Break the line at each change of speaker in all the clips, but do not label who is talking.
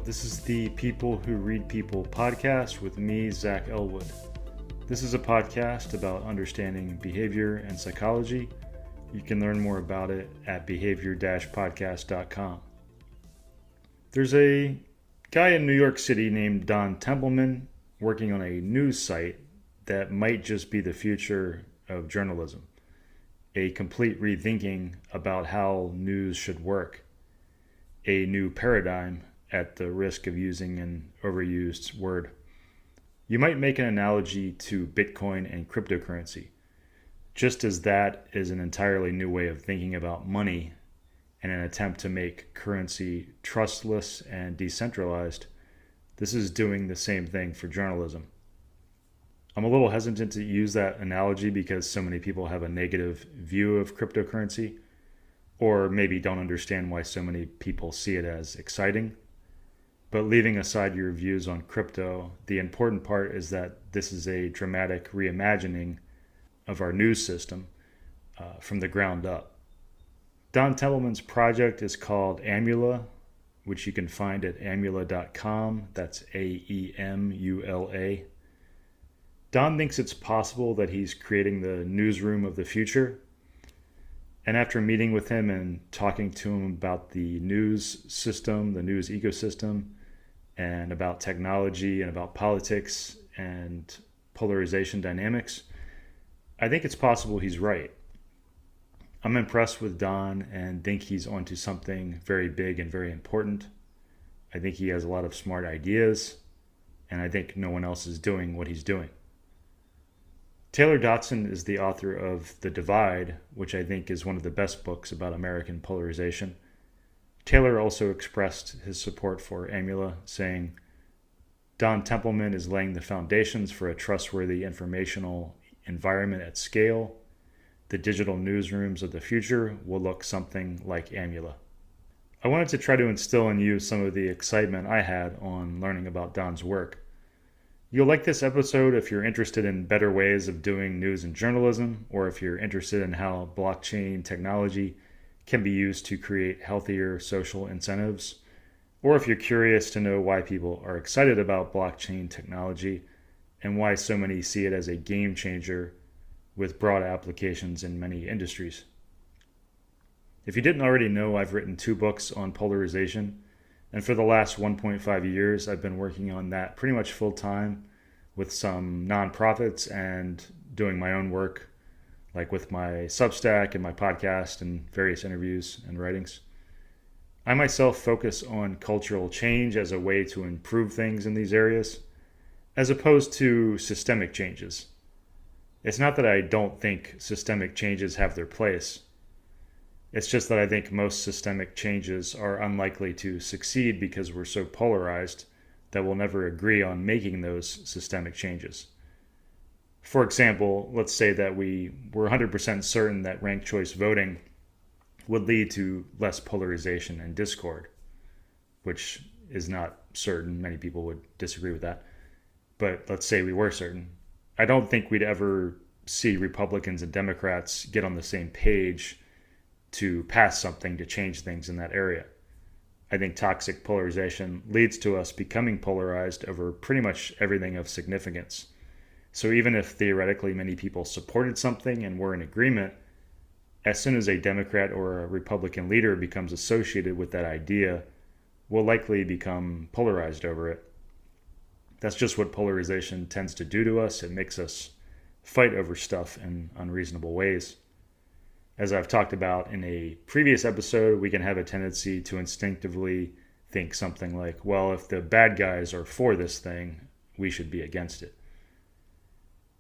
This is the People Who Read People podcast with me, Zach Elwood. This is a podcast about understanding behavior and psychology. You can learn more about it at behavior-podcast.com. There's a guy in New York City named Don Templeman working on a news site that might just be the future of journalism. A complete rethinking about how news should work. A new paradigm, at the risk of using an overused word. You might make an analogy to Bitcoin and cryptocurrency. Just as that is an entirely new way of thinking about money and an attempt to make currency trustless and decentralized, this is doing the same thing for journalism. I'm a little hesitant to use that analogy because so many people have a negative view of cryptocurrency, or maybe don't understand why so many people see it as exciting. But leaving aside your views on crypto, the important part is that this is a dramatic reimagining of our news system from the ground up. Don Templeman's project is called Amula, which you can find at amula.com. That's AEMULA. Don thinks it's possible that he's creating the newsroom of the future. And after meeting with him and talking to him about the news system, the news ecosystem, and about technology and about politics and polarization dynamics, I think it's possible he's right. I'm impressed with Don and think he's onto something very big and very important. I think he has a lot of smart ideas, and I think no one else is doing what he's doing. Taylor Dotson is the author of The Divide, which I think is one of the best books about American polarization. Taylor also expressed his support for Amula, saying, Don Templeman is laying the foundations for a trustworthy informational environment at scale. The digital newsrooms of the future will look something like Amula. I wanted to try to instill in you some of the excitement I had on learning about Don's work. You'll like this episode if you're interested in better ways of doing news and journalism, or if you're interested in how blockchain technology can be used to create healthier social incentives, or if you're curious to know why people are excited about blockchain technology and why so many see it as a game changer with broad applications in many industries. If you didn't already know, I've written 2 books on polarization. And for the last 1.5 years, I've been working on that pretty much full time with some nonprofits and doing my own work, like with my Substack and my podcast and various interviews and writings. I myself focus on cultural change as a way to improve things in these areas, as opposed to systemic changes. It's not that I don't think systemic changes have their place. It's just that I think most systemic changes are unlikely to succeed because we're so polarized that we'll never agree on making those systemic changes. For example, let's say that we were 100% certain that ranked choice voting would lead to less polarization and discord, which is not certain. Many people would disagree with that. But let's say we were certain. I don't think we'd ever see Republicans and Democrats get on the same page to pass something to change things in that area. I think toxic polarization leads to us becoming polarized over pretty much everything of significance. So even if theoretically many people supported something and were in agreement, as soon as a Democrat or a Republican leader becomes associated with that idea, we'll likely become polarized over it. That's just what polarization tends to do to us. It makes us fight over stuff in unreasonable ways. As I've talked about in a previous episode, we can have a tendency to instinctively think something like, well, if the bad guys are for this thing, we should be against it.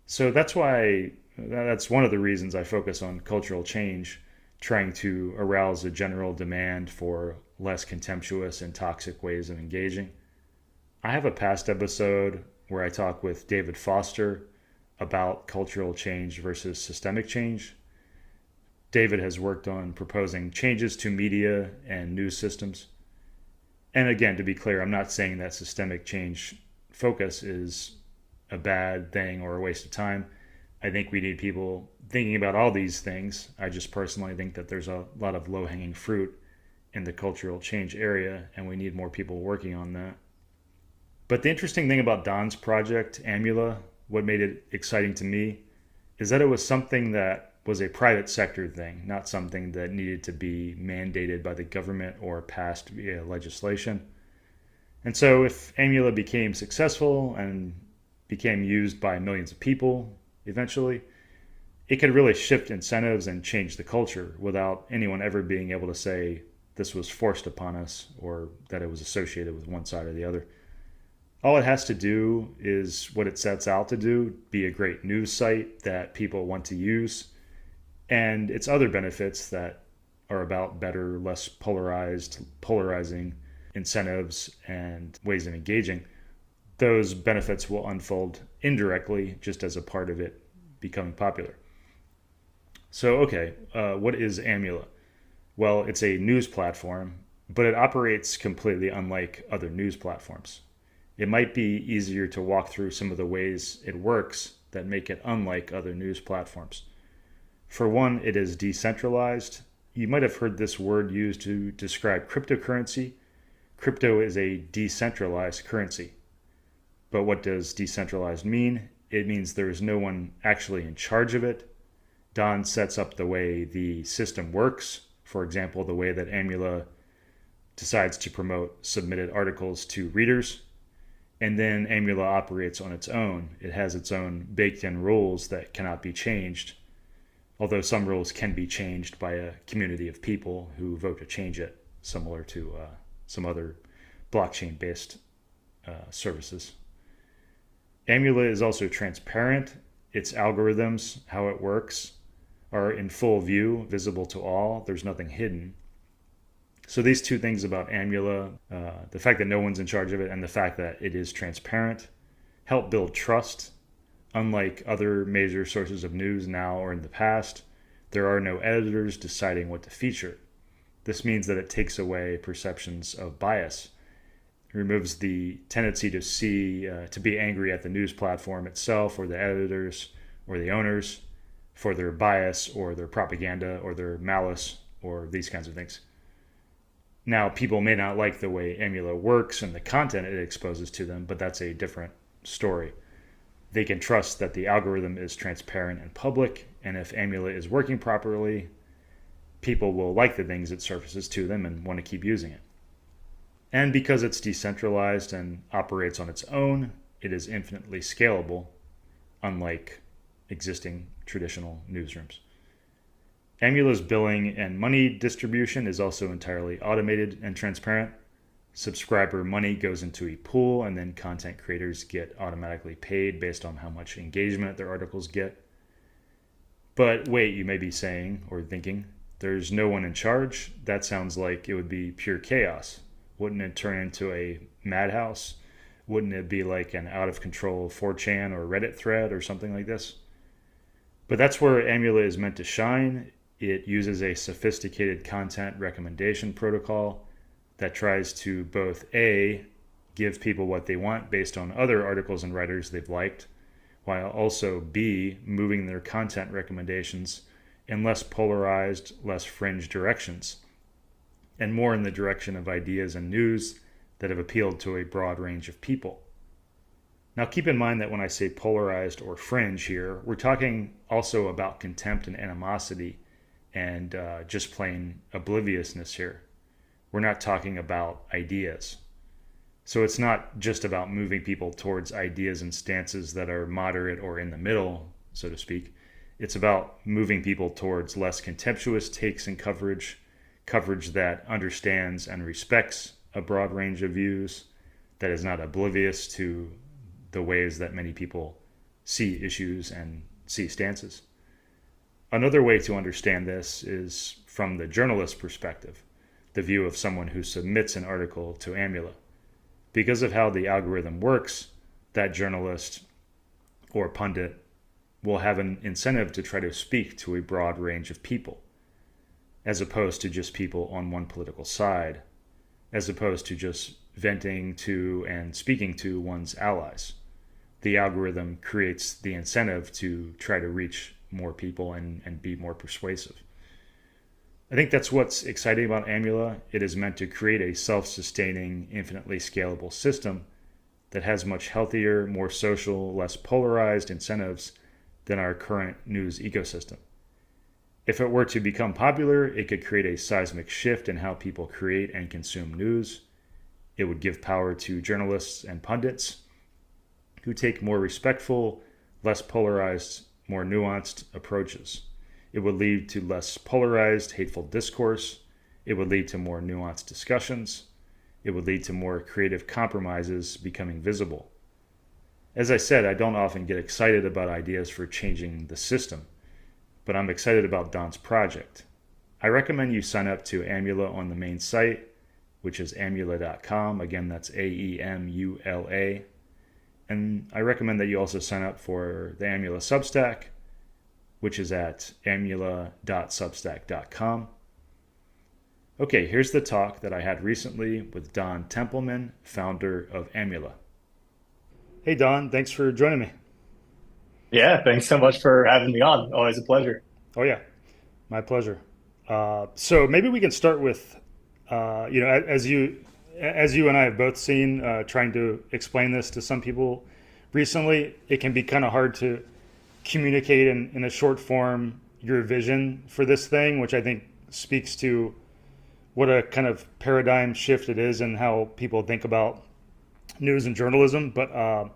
So that's one of the reasons I focus on cultural change, trying to arouse a general demand for less contemptuous and toxic ways of engaging. I have a past episode where I talk with David Foster about cultural change versus systemic change. David has worked on proposing changes to media and news systems. And again, to be clear, I'm not saying that systemic change focus is a bad thing or a waste of time. I think we need people thinking about all these things. I just personally think that there's a lot of low-hanging fruit in the cultural change area, and we need more people working on that. But the interesting thing about Don's project, Amula, what made it exciting to me, is that it was something that was a private sector thing, not something that needed to be mandated by the government or passed via legislation. And so if Amula became successful and became used by millions of people eventually, it could really shift incentives and change the culture without anyone ever being able to say this was forced upon us or that it was associated with one side or the other. All it has to do is what it sets out to do, be a great news site that people want to use, and its other benefits that are about better, less polarizing incentives and ways of engaging. Those benefits will unfold indirectly just as a part of it becoming popular. So, okay, what is Amula? Well, it's a news platform, but it operates completely unlike other news platforms. It might be easier to walk through some of the ways it works that make it unlike other news platforms. For one, it is decentralized. You might have heard this word used to describe cryptocurrency. Crypto is a decentralized currency. But what does decentralized mean? It means there is no one actually in charge of it. Don sets up the way the system works. For example, the way that Amula decides to promote submitted articles to readers. And then Amula operates on its own. It has its own baked-in rules that cannot be changed, although some rules can be changed by a community of people who vote to change it, similar to some other blockchain-based services. Amula is also transparent. Its algorithms, how it works, are in full view, visible to all. There's nothing hidden. So these two things about Amula, the fact that no one's in charge of it and the fact that it is transparent, help build trust. Unlike other major sources of news now or in the past, there are no editors deciding what to feature. This means that it takes away perceptions of bias. It removes the tendency to be angry at the news platform itself or the editors or the owners for their bias or their propaganda or their malice or these kinds of things. Now, people may not like the way Amula works and the content it exposes to them, but that's a different story. They can trust that the algorithm is transparent and public, and if Amula is working properly, people will like the things it surfaces to them and want to keep using it. And because it's decentralized and operates on its own, it is infinitely scalable, unlike existing traditional newsrooms. Amula's billing and money distribution is also entirely automated and transparent. Subscriber money goes into a pool, and then content creators get automatically paid based on how much engagement their articles get. But wait, you may be saying or thinking, there's no one in charge? That sounds like it would be pure chaos. Wouldn't it turn into a madhouse? Wouldn't it be like an out-of-control 4chan or Reddit thread or something like this? But that's where Amula is meant to shine. It uses a sophisticated content recommendation protocol that tries to both A, give people what they want based on other articles and writers they've liked, while also B, moving their content recommendations in less polarized, less fringe directions, and more in the direction of ideas and news that have appealed to a broad range of people. Now keep in mind that when I say polarized or fringe here, we're talking also about contempt and animosity and just plain obliviousness here. We're not talking about ideas. So it's not just about moving people towards ideas and stances that are moderate or in the middle, so to speak. It's about moving people towards less contemptuous takes and coverage that understands and respects a broad range of views, that is not oblivious to the ways that many people see issues and see stances. Another way to understand this is from the journalist perspective, the view of someone who submits an article to Amula. Because of how the algorithm works, that journalist or pundit will have an incentive to try to speak to a broad range of people, as opposed to just people on one political side, as opposed to just venting to and speaking to one's allies. The algorithm creates the incentive to try to reach more people and be more persuasive. I think that's what's exciting about Amula. It is meant to create a self sustaining, infinitely scalable system that has much healthier, more social, less polarized incentives than our current news ecosystem. If it were to become popular, it could create a seismic shift in how people create and consume news. It would give power to journalists and pundits who take more respectful, less polarized, more nuanced approaches. It would lead to less polarized, hateful discourse. It would lead to more nuanced discussions. It would lead to more creative compromises becoming visible. As I said, I don't often get excited about ideas for changing the system, but I'm excited about Don's project. I recommend you sign up to Amula on the main site, which is amula.com. Again, that's AEMULA. And I recommend that you also sign up for the Amula Substack, which is at amula.substack.com. Okay, here's the talk that I had recently with Don Templeman, founder of Amula. Hey, Don, thanks for joining me.
Yeah, thanks so much for having me on. Always a pleasure.
Oh, yeah, my pleasure. So maybe we can start with, as you and I have both seen, trying to explain this to some people recently, it can be kind of hard to communicate in a short form your vision for this thing, which I think speaks to what a kind of paradigm shift it is and how people think about news and journalism. But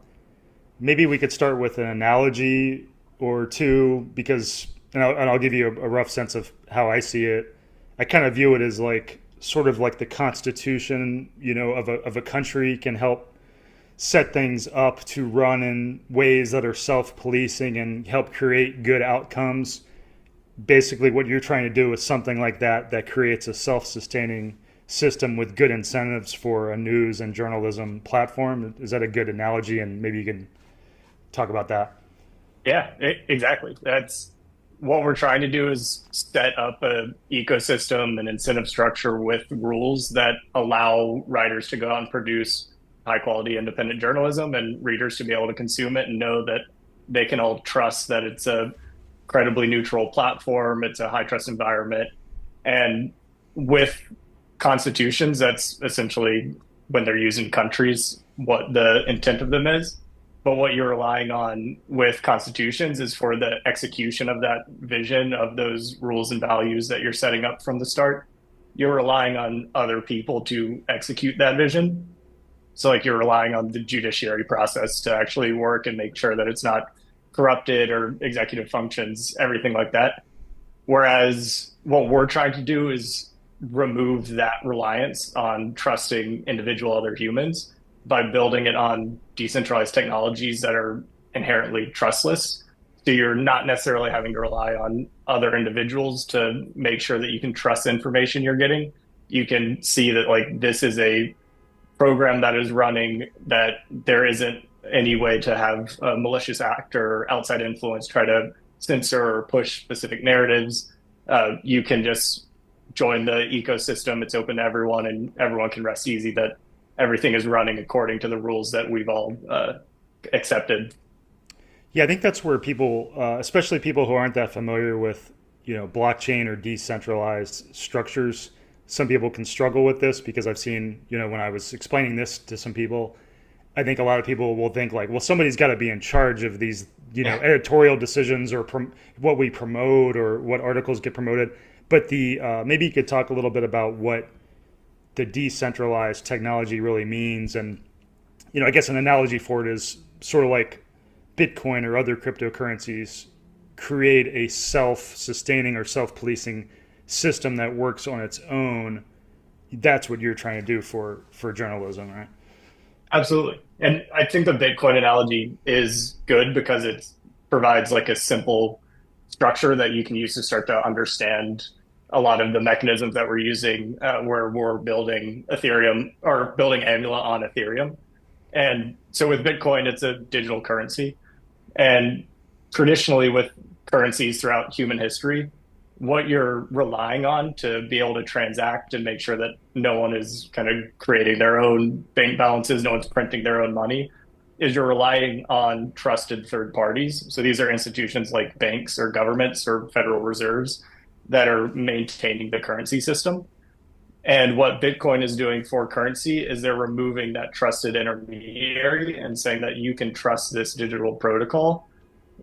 maybe we could start with an analogy or two, because, and I'll give you a rough sense of how I see it. I kind of view it as like sort of like the constitution, of a country can help set things up to run in ways that are self-policing and help create good outcomes. Basically, what you're trying to do is something like that creates a self-sustaining system with good incentives for a news and journalism platform. Is that a good analogy? And maybe you can talk about that.
Yeah, exactly. That's what we're trying to do is set up a ecosystem and incentive structure with rules that allow writers to go out and produce high quality independent journalism and readers to be able to consume it and know that they can all trust that it's a credibly neutral platform, it's a high trust environment. And with constitutions, that's essentially when they're using countries, what the intent of them is. But what you're relying on with constitutions is for the execution of that vision of those rules and values that you're setting up from the start. You're relying on other people to execute that vision. So, like, you're relying on the judiciary process to actually work and make sure that it's not corrupted or executive functions, everything like that. Whereas what we're trying to do is remove that reliance on trusting individual other humans by building it on decentralized technologies that are inherently trustless. So you're not necessarily having to rely on other individuals to make sure that you can trust information you're getting. You can see that, like, this is a program that is running, that there isn't any way to have a malicious act or outside influence try to censor or push specific narratives. You can just join the ecosystem. It's open to everyone, and everyone can rest easy that everything is running according to the rules that we've all accepted.
Yeah, I think that's where people, especially people who aren't that familiar with, blockchain or decentralized structures, some people can struggle with this because I've seen, when I was explaining this to some people, I think a lot of people will think like, well, somebody's got to be in charge of these, editorial decisions or what we promote or what articles get promoted. But the maybe you could talk a little bit about what the decentralized technology really means, and I guess an analogy for it is sort of like Bitcoin or other cryptocurrencies create a self-sustaining or self-policing system that works on its own. That's what you're trying to do for journalism, right?
Absolutely. And I think the Bitcoin analogy is good because it provides like a simple structure that you can use to start to understand a lot of the mechanisms that we're using, where we're building Ethereum or building Amula on Ethereum. And so with Bitcoin, it's a digital currency. And traditionally, with currencies throughout human history, what you're relying on to be able to transact and make sure that no one is kind of creating their own bank balances, no one's printing their own money, is you're relying on trusted third parties. So these are institutions like banks or governments or federal reserves that are maintaining the currency system. And what Bitcoin is doing for currency is they're removing that trusted intermediary and saying that you can trust this digital protocol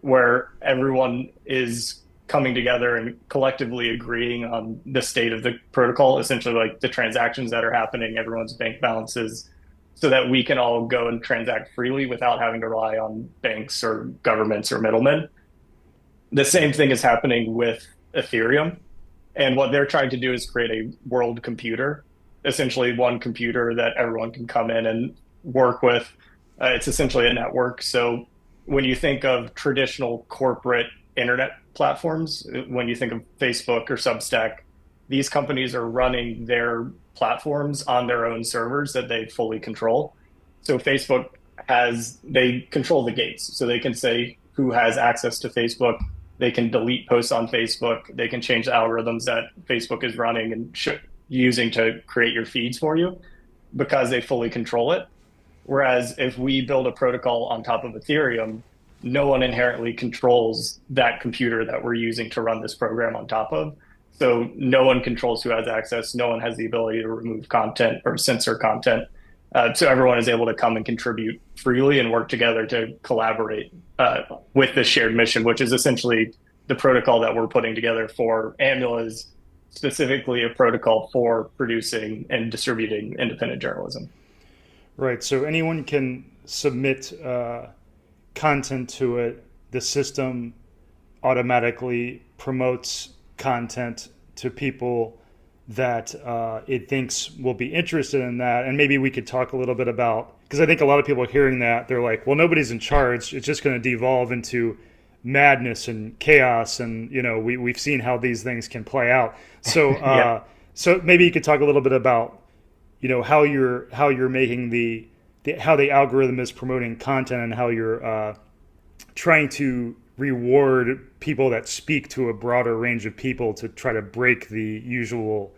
where everyone is coming together and collectively agreeing on the state of the protocol, essentially like the transactions that are happening, everyone's bank balances, so that we can all go and transact freely without having to rely on banks or governments or middlemen. The same thing is happening with Ethereum. And what they're trying to do is create a world computer, essentially one computer that everyone can come in and work with. It's essentially a network. So when you think of traditional corporate internet platforms, when you think of Facebook or Substack, these companies are running their platforms on their own servers that they fully control. So Facebook they control the gates. So they can say who has access to Facebook. They can delete posts on Facebook. They can change the algorithms that Facebook is running and using to create your feeds for you because they fully control it. Whereas if we build a protocol on top of Ethereum, no one inherently controls that computer that we're using to run this program on top of. So no one controls who has access. No one has the ability to remove content or censor content. So everyone is able to come and contribute freely and work together to collaborate with this shared mission, which is essentially the protocol that we're putting together for Amula is specifically a protocol for producing and distributing independent journalism.
Right. So anyone can submit content to it. The system automatically promotes content to people that it thinks will be interested in that. And maybe we could talk a little bit about, because I think a lot of people are hearing that, they're like, well, nobody's in charge. It's just going to devolve into madness and chaos. And, we've seen how these things can play out. So,
Yeah.
so maybe you could talk a little bit about, how you're making how the algorithm is promoting content and how you're trying to reward people that speak to a broader range of people to try to break the usual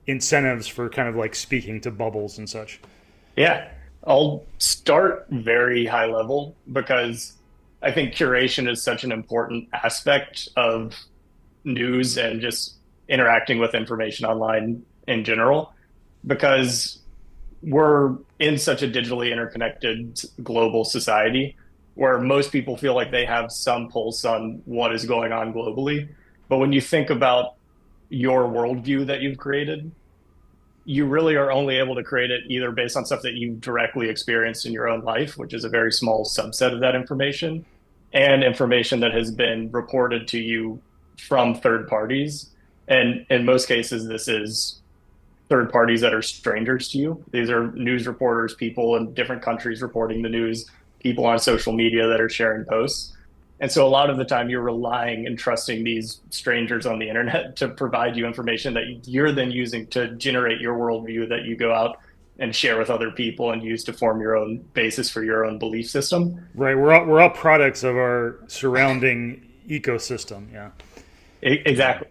incentives for kind of like speaking to bubbles and such.
Yeah. I'll start very high level because I think curation is such an important aspect of news and just interacting with information online in general, because we're in such a digitally interconnected global society where most people feel like they have some pulse on what is going on globally. But when you think about your worldview that you've created, you really are only able to create it either based on stuff that you've directly experienced in your own life, which is a very small subset of that information, and information that has been reported to you from third parties. And in most cases, this is third parties that are strangers to you. These are news reporters, people in different countries reporting the news, people on social media that are sharing posts. And so a lot of the time you're relying and trusting these strangers on the internet to provide you information that you're then using to generate your worldview that you go out and share with other people and use to form your own basis for your own belief system.
Right. We're all products of our surrounding ecosystem. Yeah.
Exactly.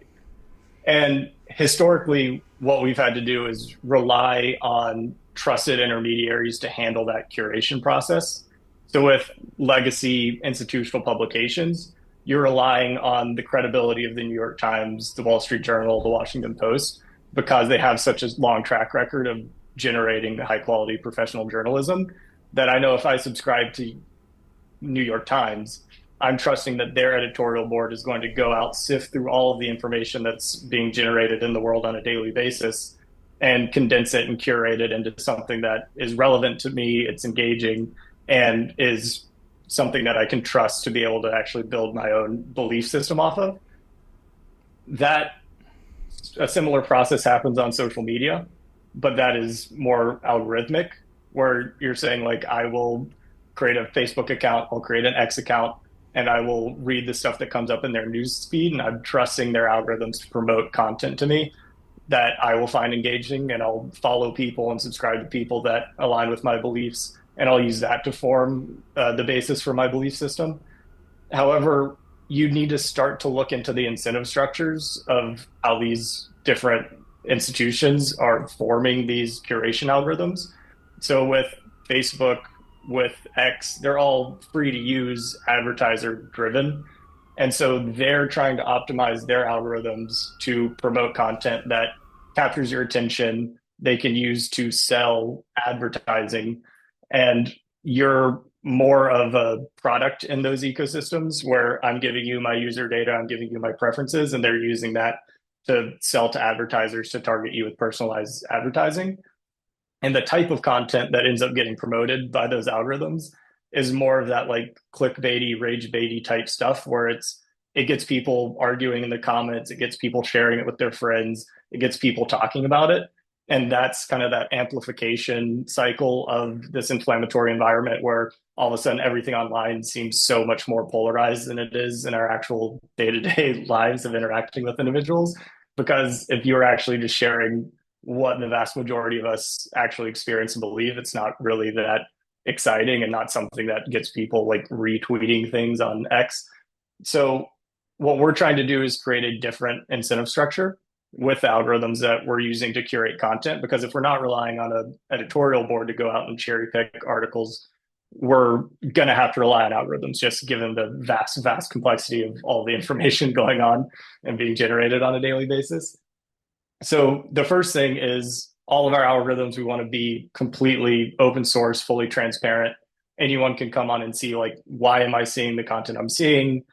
And historically, what we've had to do is rely on trusted intermediaries to handle that curation process. So with legacy institutional publications, you're relying on the credibility of the New York Times, the Wall Street Journal, the Washington Post, because they have such a long track record of generating high quality professional journalism that I know if I subscribe to New York Times, I'm trusting that their editorial board is going to go out, sift through all of the information that's being generated in the world on a daily basis and condense it and curate it into something that is relevant to me, it's engaging, and is something that I can trust to be able to actually build my own belief system off of. That a similar process happens on social media, but that is more algorithmic, where you're saying like, I will create a Facebook account, I'll create an X account, and I will read the stuff that comes up in their news feed, and I'm trusting their algorithms to promote content to me that I will find engaging, and I'll follow people and subscribe to people that align with my beliefs, and I'll use that to form the basis for my belief system. However, you need to start to look into the incentive structures of how these different institutions are forming these curation algorithms. So with Facebook, with X, they're all free to use, advertiser driven. And so they're trying to optimize their algorithms to promote content that captures your attention, they can use to sell advertising. And you're more of a product in those ecosystems where I'm giving you my user data, I'm giving you my preferences, and they're using that to sell to advertisers to target you with personalized advertising. And the type of content that ends up getting promoted by those algorithms is more of that like clickbaity, rage baity type stuff where it gets people arguing in the comments, it gets people sharing it with their friends, it gets people talking about it. And that's kind of that amplification cycle of this inflammatory environment where all of a sudden everything online seems so much more polarized than it is in our actual day-to-day lives of interacting with individuals. Because if you're actually just sharing what the vast majority of us actually experience and believe, it's not really that exciting and not something that gets people like retweeting things on X. So what we're trying to do is create a different incentive structure with the algorithms that we're using to curate content. Because if we're not relying on an editorial board to go out and cherry pick articles, we're going to have to rely on algorithms just given the vast complexity of all the information going on and being generated on a daily basis. So the first thing is all of our algorithms, we want to be completely open source, fully transparent. Anyone can come on and see like, why am I seeing the content I'm seeing?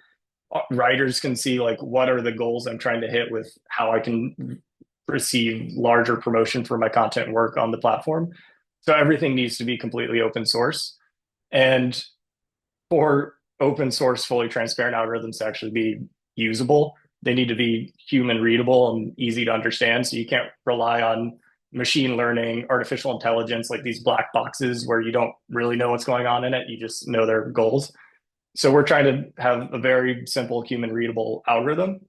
Writers can see like, what are the goals I'm trying to hit with how I can receive larger promotion for my content work on the platform. So everything needs to be completely open source. And for open source, fully transparent algorithms to actually be usable, they need to be human readable and easy to understand. So you can't rely on machine learning, artificial intelligence, like these black boxes where you don't really know what's going on in it. You just know their goals. So we're trying to have a very simple human readable algorithm.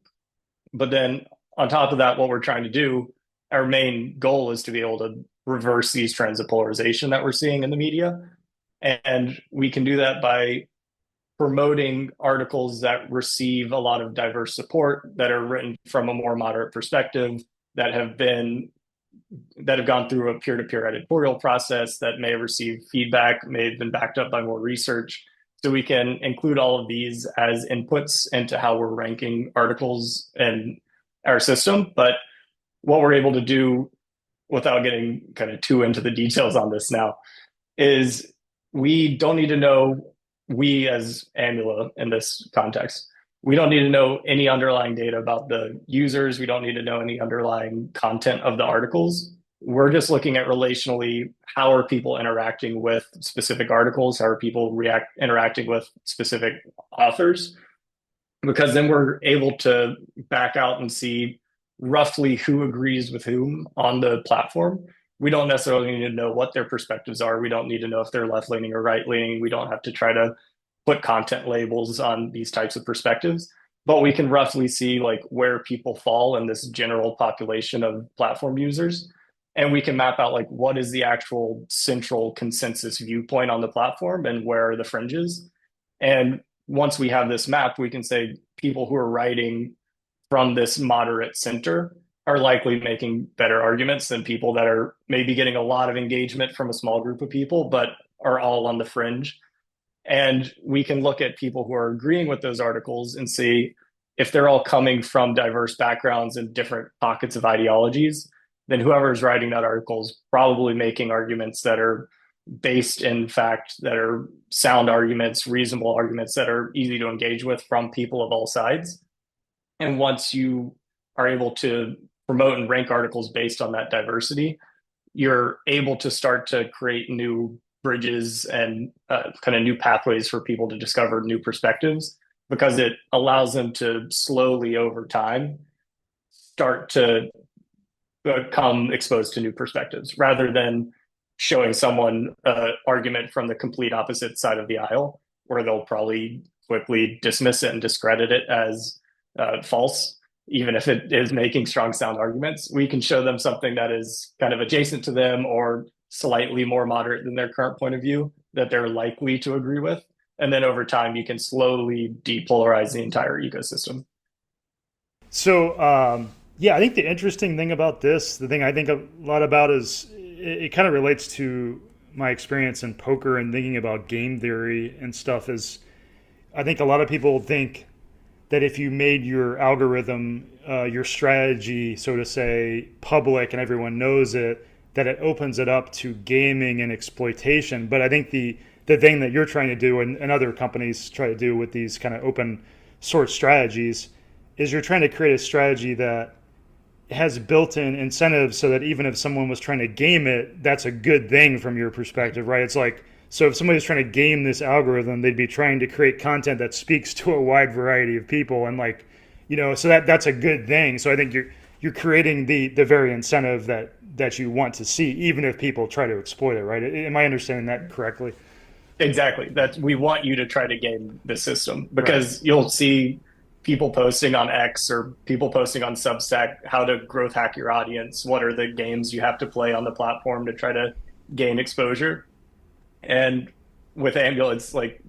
But then on top of that, what we're trying to do, our main goal is to be able to reverse these trends of polarization that we're seeing in the media. And we can do that by promoting articles that receive a lot of diverse support, that are written from a more moderate perspective, that have gone through a peer-to-peer editorial process, that may have received feedback, may have been backed up by more research. So we can include all of these as inputs into how we're ranking articles in our system. But what we're able to do, without getting kind of too into the details on this now, is we don't need to know, we as Amula in this context, we don't need to know any underlying data about the users. We don't need to know any underlying content of the articles. We're just looking at relationally, how are people interacting with specific articles? How are people interacting with specific authors? Because then we're able to back out and see roughly who agrees with whom on the platform. We don't necessarily need to know what their perspectives are. We don't need to know if they're left leaning or right leaning. We don't have to try to put content labels on these types of perspectives, but we can roughly see like where people fall in this general population of platform users. And we can map out like what is the actual central consensus viewpoint on the platform and where are the fringes. And once we have this map, we can say people who are writing from this moderate center are likely making better arguments than people that are maybe getting a lot of engagement from a small group of people, but are all on the fringe. And we can look at people who are agreeing with those articles and see if they're all coming from diverse backgrounds and different pockets of ideologies, then whoever is writing that article is probably making arguments that are based in fact, that are sound arguments, reasonable arguments that are easy to engage with from people of all sides. And once you are able to promote and rank articles based on that diversity, you're able to start to create new bridges and kind of new pathways for people to discover new perspectives, because it allows them to slowly over time start to become exposed to new perspectives rather than showing someone an argument from the complete opposite side of the aisle where they'll probably quickly dismiss it and discredit it as false, even if it is making strong sound arguments. We can show them something that is kind of adjacent to them or slightly more moderate than their current point of view that they're likely to agree with. And then over time, you can slowly depolarize the entire ecosystem.
So, yeah, I think the interesting thing about this, the thing I think a lot about is it kind of relates to my experience in poker and thinking about game theory and stuff is I think a lot of people think that if you made your algorithm, your strategy, so to say, public and everyone knows it, that it opens it up to gaming and exploitation. But I think the thing that you're trying to do, and other companies try to do with these kind of open source strategies, is you're trying to create a strategy that has built-in incentives so that even if someone was trying to game it, that's a good thing from your perspective, right? It's like, so if somebody was trying to game this algorithm, they'd be trying to create content that speaks to a wide variety of people, and like, so that's a good thing. So I think you're creating the very incentive that you want to see, even if people try to exploit it, right? Am I understanding that correctly?
Exactly. That we want you to try to game the system
Right.
because you'll see people posting on X or people posting on Substack how to growth hack your audience. What are the games you have to play on the platform to try to gain exposure? And with Ambulance, like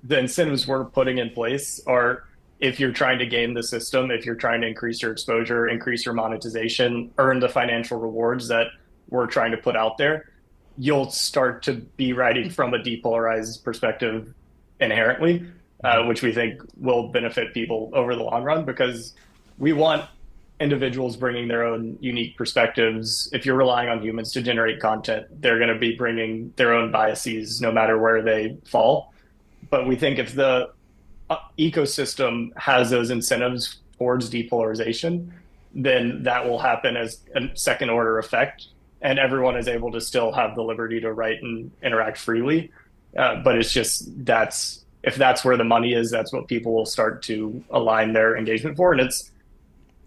the incentives we're putting in place are if you're trying to game the system, if you're trying to increase your exposure, increase your monetization, earn the financial rewards that we're trying to put out there, you'll start to be writing from a depolarized perspective inherently,
Mm-hmm.
which we think will benefit people over the long run because we want individuals bringing their own unique perspectives. If you're relying on humans to generate content, they're going to be bringing their own biases no matter where they fall. But we think if the ecosystem has those incentives towards depolarization, then that will happen as a second order effect. And everyone is able to still have the liberty to write and interact freely. But it's just that's if that's where the money is, that's what people will start to align their engagement for. And it's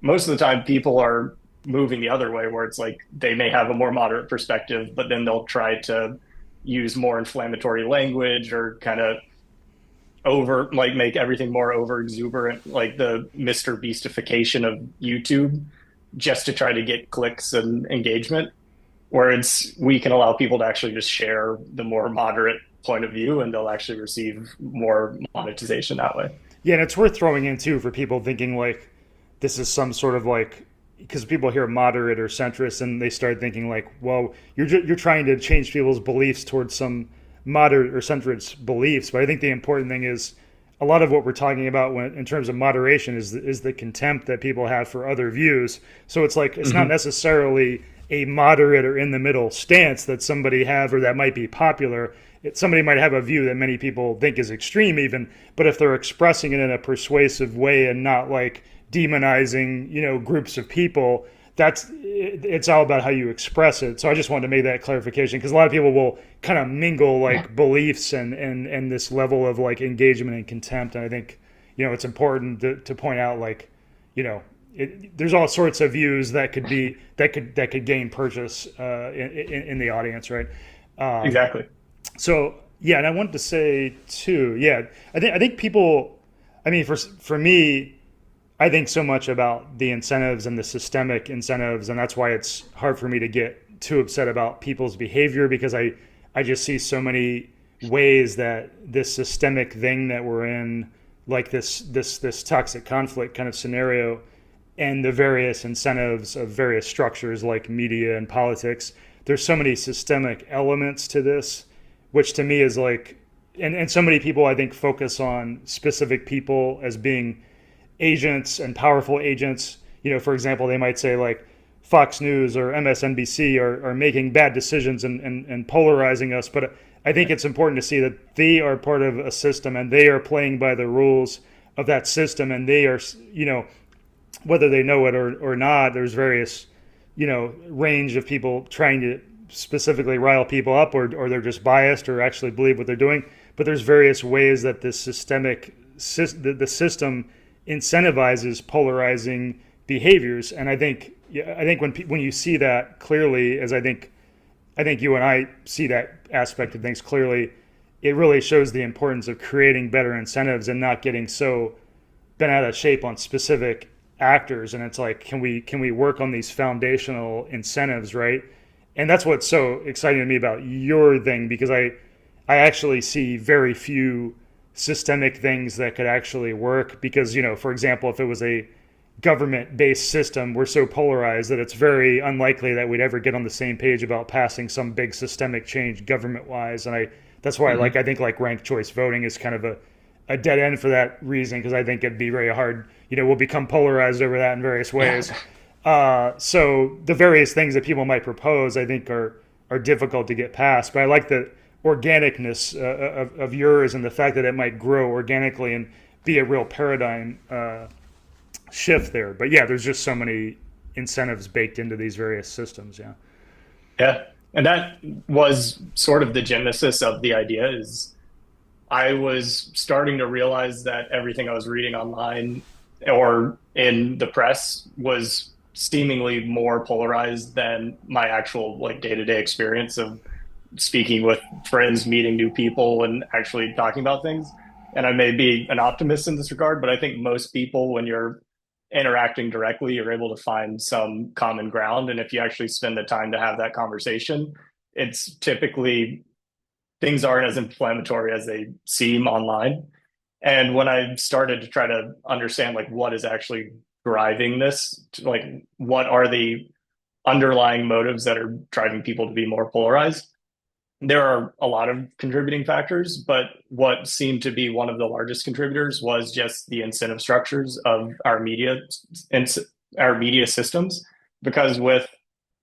most of the time people are moving the other way where it's like they may have a more moderate perspective, but then they'll try to use more inflammatory language or kind of over like make everything more over exuberant, like the Mr. Beastification of YouTube, just to try to get clicks and engagement. Where it's we can allow people to actually just share the more moderate point of view, and they'll actually receive more monetization that way.
Yeah, and it's worth throwing in too for people thinking like this is some sort of like, because people hear moderate or centrist and they start thinking like, well, you're trying to change people's beliefs towards some moderate or centrist beliefs. But I think the important thing is a lot of what we're talking about when in terms of moderation is the contempt that people have for other views. So it's like it's not
Mm-hmm.
necessarily a moderate or in the middle stance that somebody have or that might be popular. Somebody might have a view that many people think is extreme even, but if they're expressing it in a persuasive way and not like demonizing, groups of people, it's all about how you express it. So I just wanted to make that clarification because a lot of people will kind of mingle like beliefs and this level of like engagement and contempt. And I think, it's important to point out like, there's all sorts of views that could be that could gain purchase in the audience, right? Um,
Exactly.
so yeah, and I wanted to say too, yeah, I think people, I mean, for me, I think so much about the incentives and the systemic incentives, and that's why it's hard for me to get too upset about people's behavior because I just see so many ways that this systemic thing that we're in, like this toxic conflict kind of scenario, and the various incentives of various structures like media and politics. There's so many systemic elements to this, which to me is like, and so many people I think focus on specific people as being agents and powerful agents. For example, they might say like Fox News or MSNBC are making bad decisions and polarizing us. But I think it's important to see that they are part of a system and they are playing by the rules of that system. And they are, whether they know it or not, there's various, range of people trying to specifically rile people up or they're just biased or actually believe what they're doing. But there's various ways that this the system incentivizes polarizing behaviors, and I think when you see that clearly, as I think you and I see that aspect of things clearly, it really shows the importance of creating better incentives and not getting so bent out of shape on specific actors. And it's like, can we work on these foundational incentives, right? And that's what's so exciting to me about your thing because I actually see very few systemic things that could actually work because, for example, if it was a government based system, we're so polarized that it's very unlikely that we'd ever get on the same page about passing some big systemic change government wise. And that's why
Mm-hmm.
I think like ranked choice voting is kind of a dead end for that reason because I think it'd be very hard. We'll become polarized over that in various ways. So the various things that people might propose, I think, are difficult to get past. But I like the organicness of yours and the fact that it might grow organically and be a real paradigm shift there. But yeah, there's just so many incentives baked into these various systems. Yeah.
Yeah. And that was sort of the genesis of the idea is I was starting to realize that everything I was reading online or in the press was seemingly more polarized than my actual like day-to-day experience of speaking with friends, meeting new people, and actually talking about things. And I may be an optimist in this regard, but I think most people, when you're interacting directly, you're able to find some common ground. And if you actually spend the time to have that conversation, it's typically things aren't as inflammatory as they seem online. And when I started to try to understand like what is actually driving this, like what are the underlying motives that are driving people to be more polarized, there are a lot of contributing factors, but what seemed to be one of the largest contributors was just the incentive structures of and our media systems. Because with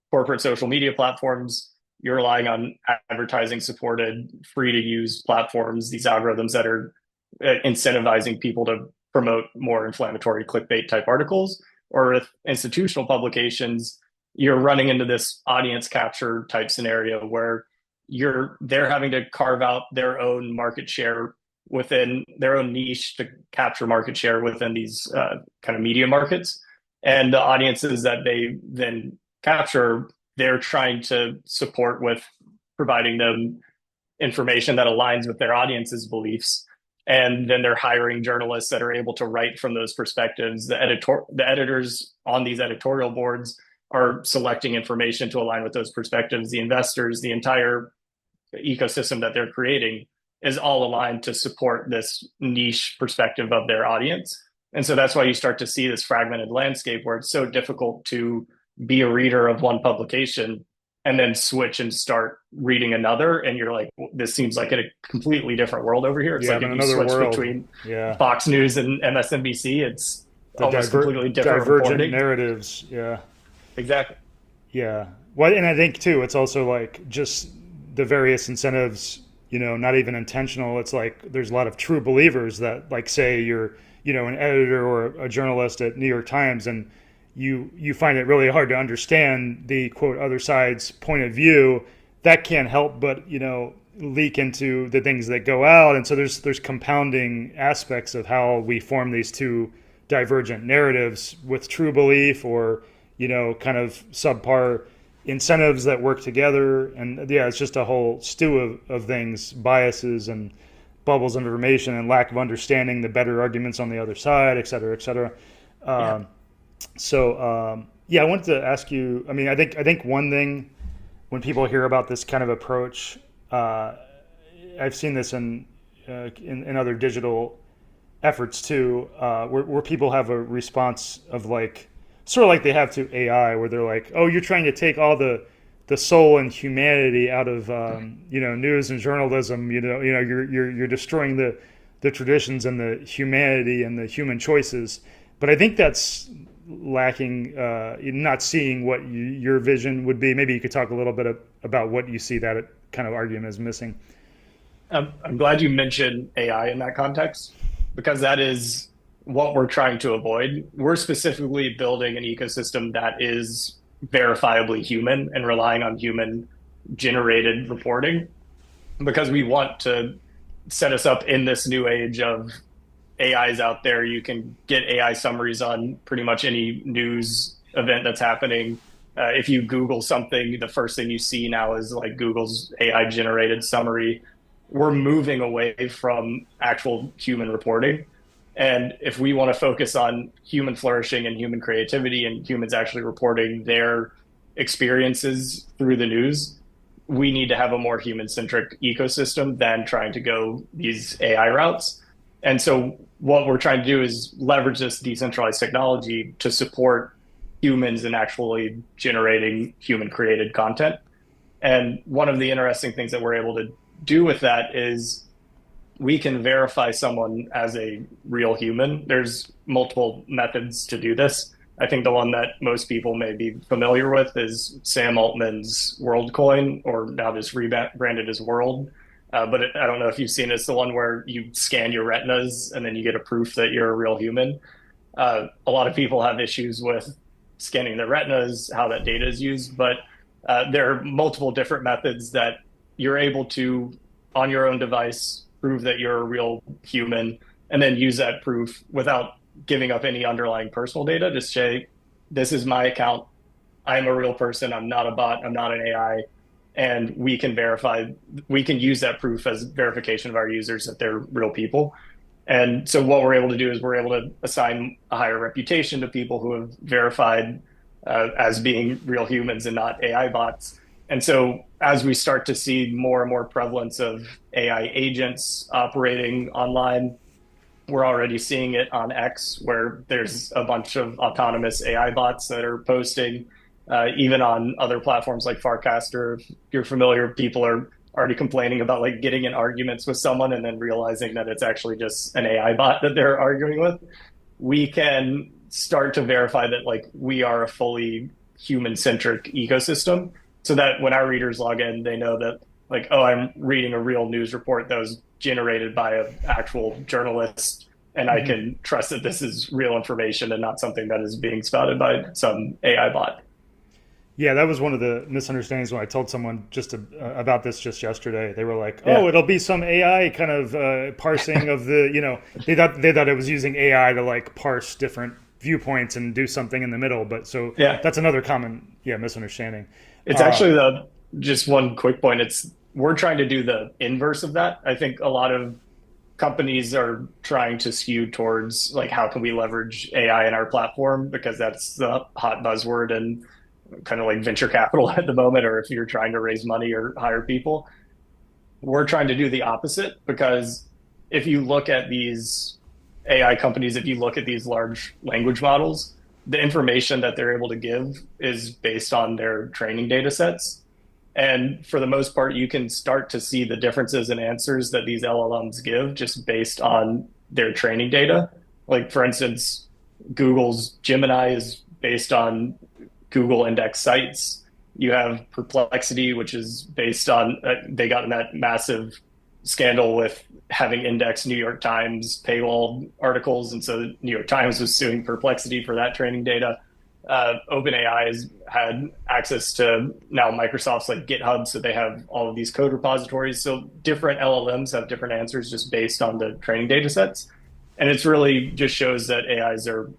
corporate social media platforms, you're relying on advertising supported, free to use platforms, these algorithms that are incentivizing people to promote more inflammatory clickbait type articles. Or with institutional publications, you're running into this audience capture type scenario where they're having to carve out their own market share within their own niche to capture market share within these kind of media markets. And the audiences that they then capture, they're trying to support with providing them information that aligns with their audience's beliefs. And then they're hiring journalists that are able to write from those perspectives. The editors on these editorial boards are selecting information to align with those perspectives. The investors, the entire ecosystem that they're creating is all aligned to support this niche perspective of their audience. And so that's why you start to see this fragmented landscape where it's so difficult to be a reader of one publication and then switch and start reading another. And you're like, this seems like a completely different world over here. It's
Yeah,
like
in
if you
another
switch
world.
between
Yeah.
Fox News and MSNBC, it's
The
almost completely different
divergent
reporting.
narratives. Yeah.
Exactly.
Yeah. Well, and I think too, it's also like just the various incentives, not even intentional. It's like there's a lot of true believers that, like, say you're, an editor or a journalist at New York Times, and you find it really hard to understand the quote other side's point of view. That can't help but leak into the things that go out, and so there's compounding aspects of how we form these two divergent narratives with true belief or kind of subpar incentives that work together. And yeah, it's just a whole stew of things, biases and bubbles of information and lack of understanding the better arguments on the other side, et cetera, et cetera.
Yeah.
Yeah, I wanted to ask you. I mean, I think one thing when people hear about this kind of approach, uh, I've seen this in other digital efforts too, where people have a response of like sort of like they have to AI, where they're like, "Oh, you're trying to take all the soul and humanity out of news and journalism. You're destroying the traditions and the humanity and the human choices." But I think that's lacking, not seeing what your vision would be. Maybe you could talk a little bit about what you see that kind of argument is missing.
I'm glad you mentioned AI in that context because that is what we're trying to avoid. We're specifically building an ecosystem that is verifiably human and relying on human generated reporting because we want to set us up in this new age of AIs out there. You can get AI summaries on pretty much any news event that's happening. If you Google something, the first thing you see now is like Google's AI generated summary. We're moving away from actual human reporting. And if we want to focus on human flourishing and human creativity and humans actually reporting their experiences through the news, we need to have a more human centric ecosystem than trying to go these AI routes. And so, what we're trying to do is leverage this decentralized technology to support humans in actually generating human created content. And one of the interesting things that we're able to do with that is we can verify someone as a real human. There's multiple methods to do this. I think the one that most people may be familiar with is Sam Altman's WorldCoin, or now just rebranded as World. I don't know if you've seen it. It's the one where you scan your retinas and then you get a proof that you're a real human. A lot of people have issues with scanning their retinas, how that data is used, but there are multiple different methods that you're able to, on your own device, prove that you're a real human, and then use that proof without giving up any underlying personal data. Just say, this is my account. I'm a real person. I'm not a bot. I'm not an AI. And we can verify, we can use that proof as verification of our users that they're real people. And so what we're able to do is we're able to assign a higher reputation to people who have verified as being real humans and not AI bots. And so as we start to see more and more prevalence of AI agents operating online, we're already seeing it on X, where there's a bunch of autonomous AI bots that are posting. Even on other platforms like Farcaster, if you're familiar, people are already complaining about like getting in arguments with someone and then realizing that it's actually just an AI bot that they're arguing with. We can start to verify that like we are a fully human-centric ecosystem, so that when our readers log in, they know that like, oh, I'm reading a real news report that was generated by an actual journalist, and I can trust that this is real information and not something that is being spouted by some AI bot.
Yeah, that was one of the misunderstandings when I told someone about this just yesterday. They were like, "Oh,
Yeah,
it'll be some AI kind of parsing of the, they thought it was using AI to like parse different viewpoints and do something in the middle." But so
yeah.
that's another common, misunderstanding.
It's
Uh,
actually the just one quick point. It's we're trying to do the inverse of that. I think a lot of companies are trying to skew towards like how can we leverage AI in our platform, because that's the hot buzzword and kind of like venture capital at the moment, or if you're trying to raise money or hire people. We're trying to do the opposite, because if you look at these AI companies, if you look at these large language models, the information that they're able to give is based on their training data sets. And for the most part, you can start to see the differences in answers that these LLMs give just based on their training data. Like, for instance, Google's Gemini is based on Google index sites. You have Perplexity, which is based on, they got in that massive scandal with having indexed New York Times paywall articles. And so New York Times was suing Perplexity for that training data. OpenAI has had access to now Microsoft's like GitHub, so they have all of these code repositories. So different LLMs have different answers just based on the training data sets. And it's really just shows that AIs are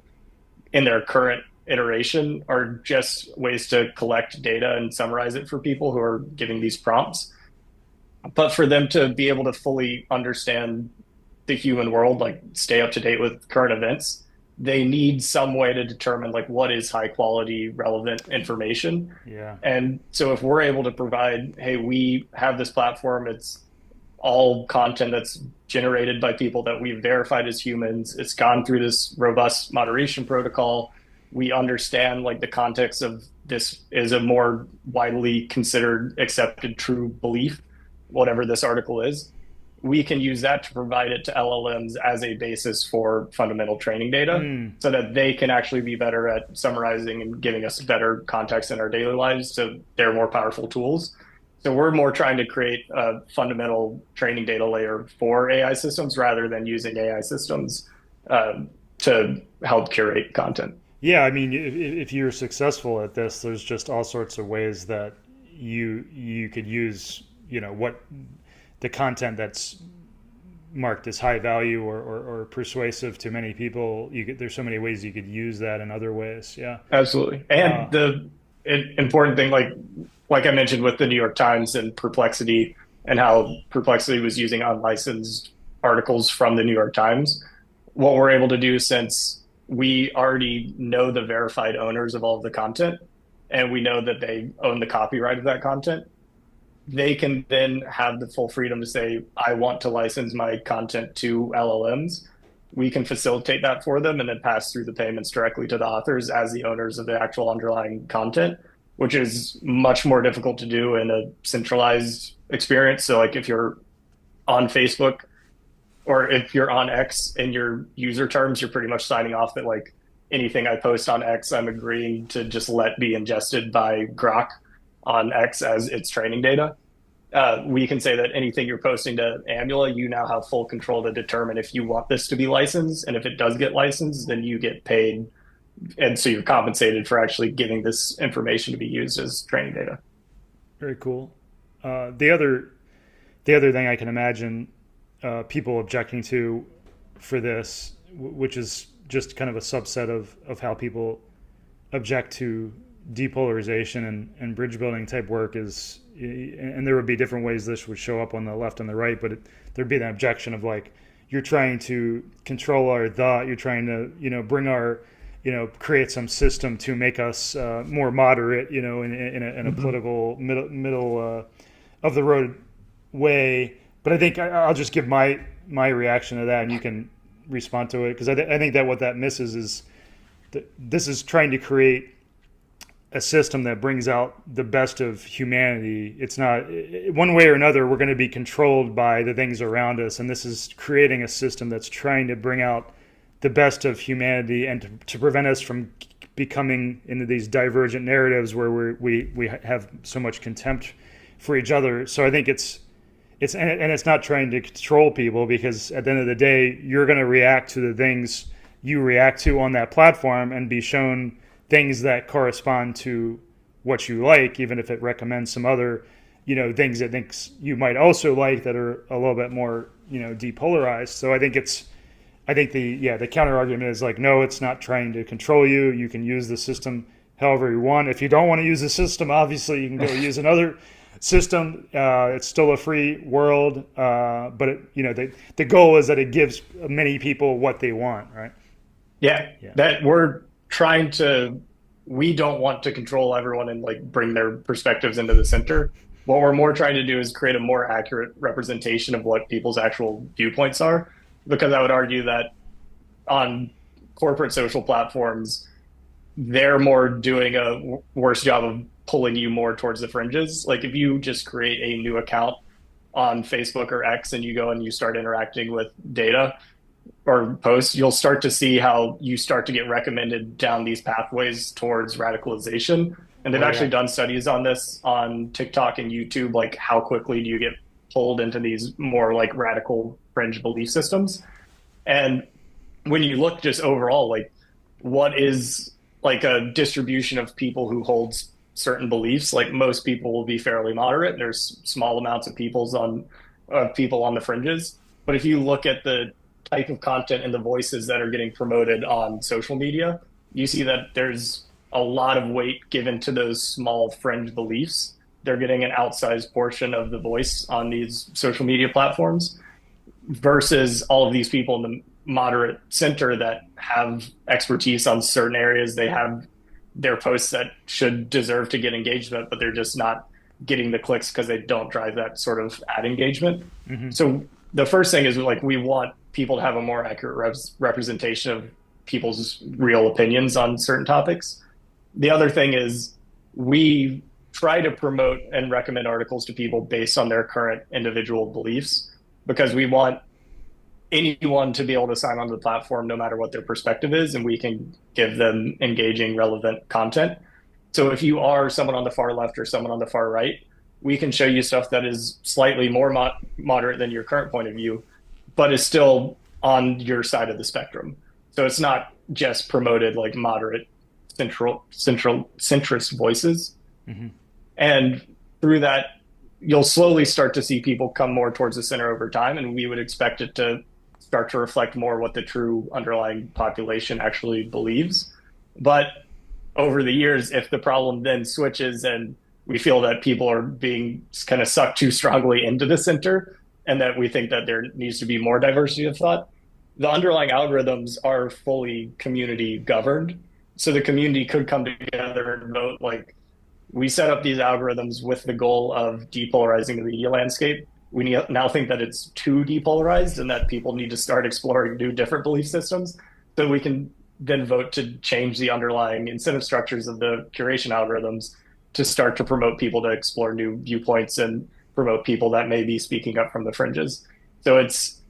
in their current iteration are just ways to collect data and summarize it for people who are giving these prompts. But for them to be able to fully understand the human world, like stay up to date with current events, they need some way to determine like what is high quality, relevant information.
yeah.
And so if we're able to provide, hey, we have this platform, it's all content that's generated by people that we've verified as humans, it's gone through this robust moderation protocol. We understand like the context of this is a more widely considered accepted true belief, whatever this article is. We can use that to provide it to LLMs as a basis for fundamental training data,
Mm.
so that they can actually be better at summarizing and giving us better context in our daily lives. So they're more powerful tools. So we're more trying to create a fundamental training data layer for AI systems rather than using AI systems to help curate content.
Yeah, I mean, if you're successful at this, there's just all sorts of ways that you could use, what the content that's marked as high value or persuasive to many people. There's so many ways you could use that in other ways. Yeah.
Absolutely. And the important thing, like I mentioned with the New York Times and Perplexity, and how Perplexity was using unlicensed articles from the New York Times, what we're able to do, since we already know the verified owners of all of the content, and we know that they own the copyright of that content, they can then have the full freedom to say, I want to license my content to LLMs. We can facilitate that for them and then pass through the payments directly to the authors as the owners of the actual underlying content, which is much more difficult to do in a centralized experience. So like if you're on Facebook, or if you're on X in your user terms, you're pretty much signing off that like anything I post on X, I'm agreeing to just let be ingested by Grok on X as its training data. We can say that anything you're posting to Amula, you now have full control to determine if you want this to be licensed. And if it does get licensed, then you get paid. And so you're compensated for actually giving this information to be used as training data.
Very cool. The other thing I can imagine people objecting to for this, which is just kind of a subset of how people object to depolarization and bridge building type work is, and there would be different ways this would show up on the left and the right, but there'd be an objection of like, you're trying to control our thought, you're trying to, bring our, create some system to make us more moderate, in a political middle of the road way. But I think I'll just give my reaction to that, and you can respond to it, because I think that what that misses is that this is trying to create a system that brings out the best of humanity. It's not one way or another. We're going to be controlled by the things around us, and this is creating a system that's trying to bring out the best of humanity and to prevent us from becoming into these divergent narratives where we have so much contempt for each other. So I think it's not trying to control people, because at the end of the day, you're going to react to the things you react to on that platform and be shown things that correspond to what you like, even if it recommends some other, things it thinks you might also like that are a little bit more, depolarized. So I think the counter argument is like, no, it's not trying to control you. You can use the system however you want. If you don't want to use the system, obviously you can go use another system. It's still a free world, but the goal is that it gives many people what they want, right?
Yeah,
Yeah.
that we don't want to control everyone and like bring their perspectives into the center. What we're more trying to do is create a more accurate representation of what people's actual viewpoints are. Because I would argue that on corporate social platforms, they're more doing a worse job of pulling you more towards the fringes. Like if you just create a new account on Facebook or X and you go and you start interacting with data or posts, you'll start to see how you start to get recommended down these pathways towards radicalization. And they've
Oh
actually
yeah.
done studies on this on TikTok and YouTube, like how quickly do you get pulled into these more like radical fringe belief systems. And when you look just overall, like what is like a distribution of people who holds certain beliefs, like most people will be fairly moderate. There's small amounts of people on the fringes. But if you look at the type of content and the voices that are getting promoted on social media, you see that there's a lot of weight given to those small fringe beliefs. They're getting an outsized portion of the voice on these social media platforms versus all of these people in the moderate center that have expertise on certain areas. They have their posts that should deserve to get engagement, but they're just not getting the clicks because they don't drive that sort of ad engagement.
Mm-hmm.
So the first thing is like we want people to have a more accurate representation of people's real opinions on certain topics. The other thing is we try to promote and recommend articles to people based on their current individual beliefs because we want anyone to be able to sign onto the platform no matter what their perspective is, and we can give them engaging, relevant content. So if you are someone on the far left or someone on the far right, we can show you stuff that is slightly more moderate than your current point of view, but is still on your side of the spectrum. So it's not just promoted like moderate centrist voices.
Mm-hmm.
And through that, you'll slowly start to see people come more towards the center over time, and we would expect it to start to reflect more what the true underlying population actually believes. But over the years, if the problem then switches and we feel that people are being kind of sucked too strongly into the center and that we think that there needs to be more diversity of thought, the underlying algorithms are fully community governed. So the community could come together and vote. Like we set up these algorithms with the goal of depolarizing the media landscape. We now think that it's too depolarized and that people need to start exploring new different belief systems so we can then vote to change the underlying incentive structures of the curation algorithms to start to promote people to explore new viewpoints and promote people that may be speaking up from the fringes. So it's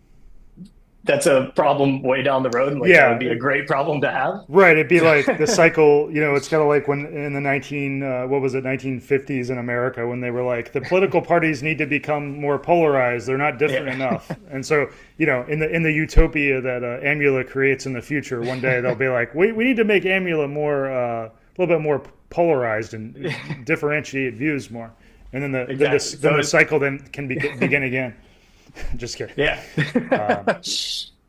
that's a problem way down the road. Like that would
Yeah,
be a great problem to have.
right. It'd be like the cycle, it's kind of like when in the 1950s in America, when they were like, the political parties need to become more polarized. They're not different
Yeah.
enough. And so, in the utopia that Amula creates in the future, one day they'll be like, we need to make Amula more, a little bit more polarized and differentiate views more. And then
Exactly.
the
So
cycle then can begin again. Just kidding.
yeah.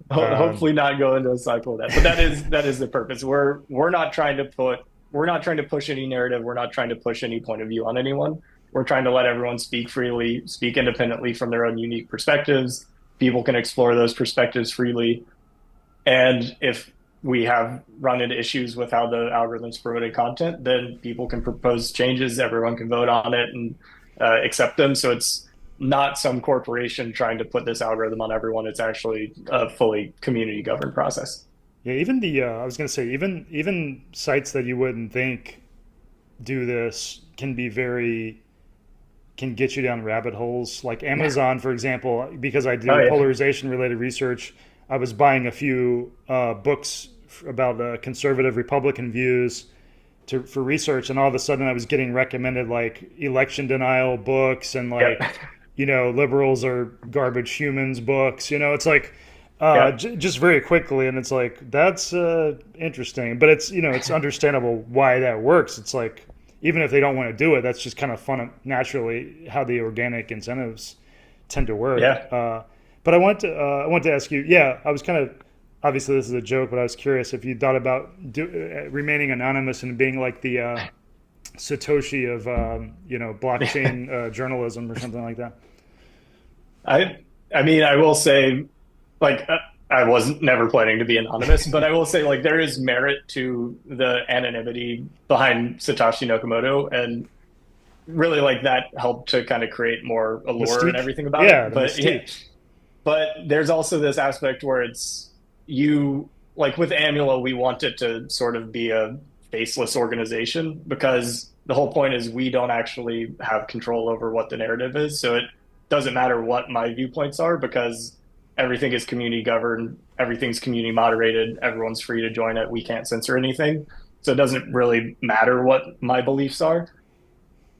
Um, um,
Hopefully not go into a cycle of that. But that is the purpose. We're not trying to push any narrative. We're not trying to push any point of view on anyone. We're trying to let everyone speak freely, speak independently from their own unique perspectives. People can explore those perspectives freely. And if we have run into issues with how the algorithms promoting content, then people can propose changes. Everyone can vote on it and accept them. So it's not some corporation trying to put this algorithm on everyone. It's actually a fully community governed process.
yeah, even I was gonna say, even sites that you wouldn't think do this can get you down rabbit holes. Like
Yeah.
Amazon, for example, because I
Oh
do
yeah.
polarization related research. I was buying a few books about conservative Republican views for research, and all of a sudden I was getting recommended like election denial books and
Yep.
like liberals are garbage humans books. It's like
Yep.
just very quickly, and it's like that's interesting, but it's understandable why that works. It's like even if they don't want to do it, that's just kind of fun naturally how the organic incentives tend to work.
Yeah.
But I want to ask you. Yeah, I was kind of obviously this is a joke, but I was curious if you thought about remaining anonymous and being like the Satoshi of blockchain journalism or something like that.
I I mean, I will say, like, I was never planning to be anonymous, but I will say, like, there is merit to the anonymity behind Satoshi Nakamoto, and really, like, that helped to kind of create more allure and
Mystique.
everything about
Yeah,
it.
the
But yeah,
mystique.
but there's also this aspect where it's you, like with Amula, we want it to sort of be a faceless organization because the whole point is we don't actually have control over what the narrative is. So it doesn't matter what my viewpoints are because everything is community governed, everything's community moderated, everyone's free to join it. We can't censor anything. So it doesn't really matter what my beliefs are.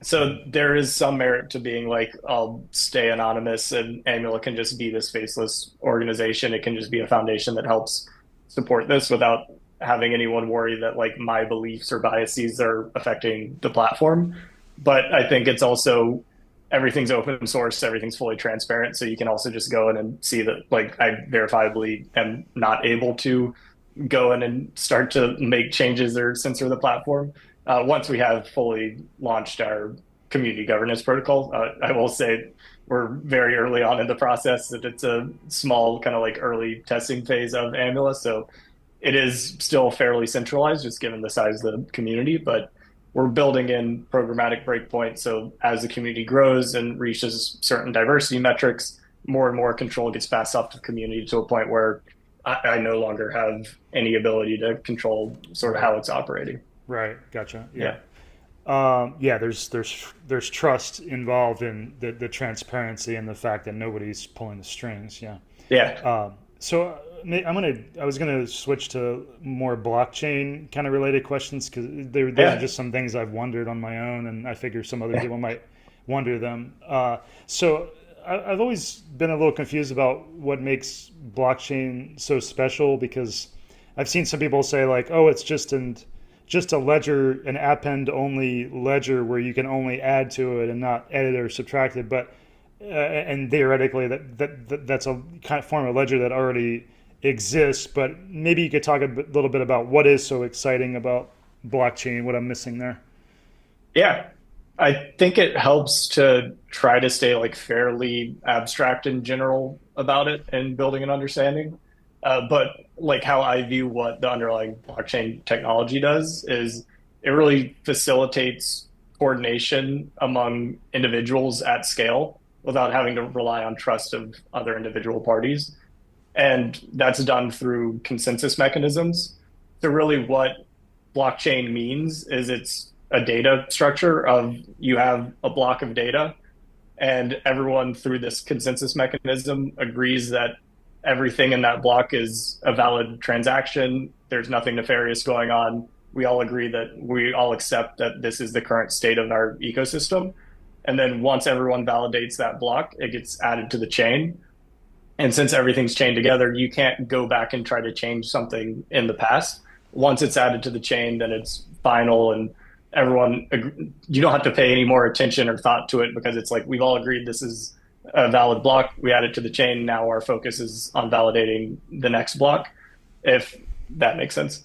So there is some merit to being like, I'll stay anonymous and Amula can just be this faceless organization. It can just be a foundation that helps support this without having anyone worry that like my beliefs or biases are affecting the platform. But I think it's also everything's open source, everything's fully transparent. So you can also just go in and see that like I verifiably am not able to go in and start to make changes or censor the platform. Once we have fully launched our community governance protocol, I will say we're very early on in the process. That it's a small kind of like early testing phase of Amula, so it is still fairly centralized, just given the size of the community. But we're building in programmatic breakpoints, so as the community grows and reaches certain diversity metrics, more and more control gets passed off to the community to a point where I no longer have any ability to control sort of
Right.
how it's operating.
Right. Gotcha. Yeah.
Yeah.
Yeah. There's trust involved in the transparency and the fact that nobody's pulling the strings. Yeah.
Yeah.
So I was gonna switch to more blockchain kind of related questions because those are
Yeah.
just some things I've wondered on my own, and I figure some other people might wonder them. So I've always been a little confused about what makes blockchain so special because I've seen some people say like, oh, it's just a ledger, an append only ledger where you can only add to it and not edit or subtract it. But and theoretically, that's a kind of form of ledger that already exists. But maybe you could talk little bit about what is so exciting about blockchain, what I'm missing there.
Yeah. I think it helps to try to stay like fairly abstract in general about it and building an understanding. But like how I view what the underlying blockchain technology does is it really facilitates coordination among individuals at scale without having to rely on trust of other individual parties. And that's done through consensus mechanisms. So really what blockchain means is it's a data structure of you have a block of data and everyone through this consensus mechanism agrees that everything in that block is a valid transaction. There's nothing nefarious going on. We all agree that we all accept that this is the current state of our ecosystem. And then once everyone validates that block, it gets added to the chain. And since everything's chained together, you can't go back and try to change something in the past. Once it's added to the chain, then it's final, and everyone, you don't have to pay any more attention or thought to it because it's like we've all agreed this is a valid block. We add it to the chain. Now our focus is on validating the next block, if that makes sense.